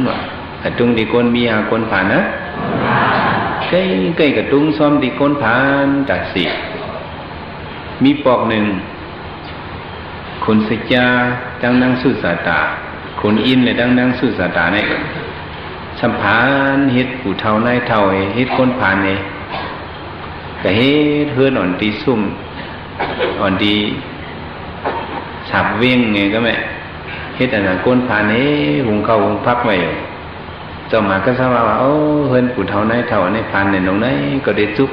ว่ะกระตุ้งดีก้นมีหาก้นผ่านนะใกล้กระตุ้งซ้อมดีก้นผ่านจัดสิมีปอกหนึ่งคนสิจาดังนั่งสุสาตาคนอินเลยดังนั่งสุสาตาเนี่ยสัมผานเฮ็ดผู้เท่านายเท่าเฮ็ดก้นผ่านเนี่ยก็เฮ็ดเฮือนอ่อนตีซุ่มอ่อนดีฉับเว้งไงก็แม่เฮ็ดอันนั้นก้นผ่านนี้หุงข้าวหุงพักไว้เจ้ามาก็ทราบว่าโอ้เฮือนผู้เฒ่านายเฒ่าในผ่านเนี่ยน้องไหนก็ได้จุก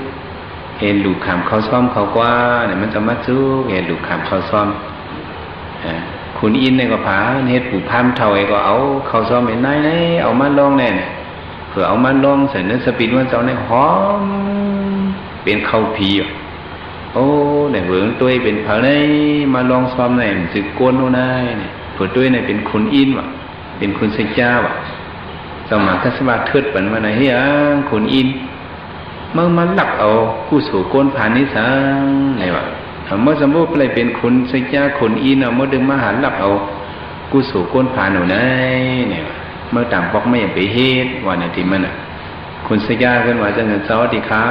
เห็นลูกขามเขาซ้อมเขากว่าเนี่ยมันจะมาจุกเห็นลูกขามเขาซ้อมคุณอินเนี่ยก็ผาเฮ็ดผู้พามเฒ่าไอ้ก็เอาเขาซ้อมไปไหนเอามาลองแน่เนี่ยเผื่อเอามาลองใส่เนื้อสปินว่าเจ้าเนี่ยหอมเป็นข้าวผีโอ้เนี่ยเวิร์งตัวเป็นเผาในมาลองซ้อมในมันสึกโกนโน่นเนี่ยเผื่อตัวเนี่ยเป็นคุณอินว่ะเป็นคุณเซจ้าว่ะสมัครทัศวาเทิดปันมาไหนเฮียคุณอินเมื่อมันหลับเอากู้สู่โกนผ่านนิสังไงวะเมื่อสมมติอะไรเป็นคุณเซจ้าคุณอินเมื่อดึงมาหาหลับเอากู้สู่โกนผ่านหนูไหนเนี่ยเมื่อต่างบอกไม่อยากไปเฮ็ดว่าเนี่ยที่มันอ่ะคุณเซจ้าขึ้นมาจะเงินสวัสดีค่ะ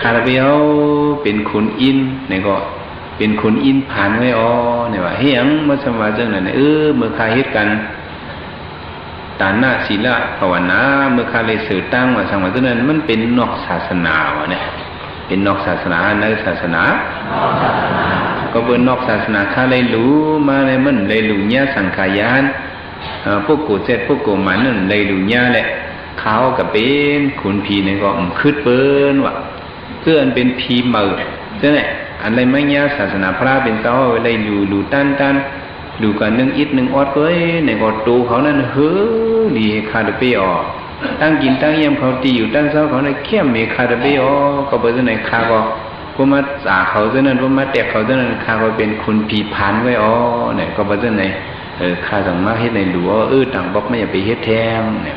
คาราเบลเป็นคุณอินเนี่ยก็เป็นคุณอินผ่านไว้อ๋อเนี่ยว่าเฮียงเมื่อสมัยจังนั้นเมื่อคาเฮ็ดกันตาหน้าศีลภาวนาเมื่อคาเลยสื่อตั้งว่าสังวรจังนั้นมันเป็นนอกศาสนาวะเนี่ยเป็นนอกศาสนาในศาสนาก็เบิ่นนอกศาสนาคาเลยรู้มาเลยมันเลยรู้เนี่ยสังขารยานพวกกูเจ็ดพวกกูมันนั่นเลยรู้เนี่ยแหละเขากับเป็นคุณพีเนี่ยก็คืดเปิ้นว่ะเพื่อนเป็นพีเมือใช่ไหมอะไรไม่เงี้ยศาสนาพระเป็นเต้าอะไรอยู่ตันดูกันนึ่งอิดนึ่งออดก็ในกอดตูเขานั่นเฮ้อดีคาร์ดเปอตั้งกินตั้งเยี่ยมเขาตีอยู่ตั้งเศร้าเขาในเข้มมีคาร์ดเปอก็เปิดในคาก็พวกมาจ่าเขาเท่านั้นพวกมาแตกเขาเท่านั้นคาก็เป็นคุณผีพันไว้เนี่ยก็เปิดในคาสังมาเฮ็ดในหลัวต่างบอกไม่อยากไปเฮ็ดแทงเนี่ย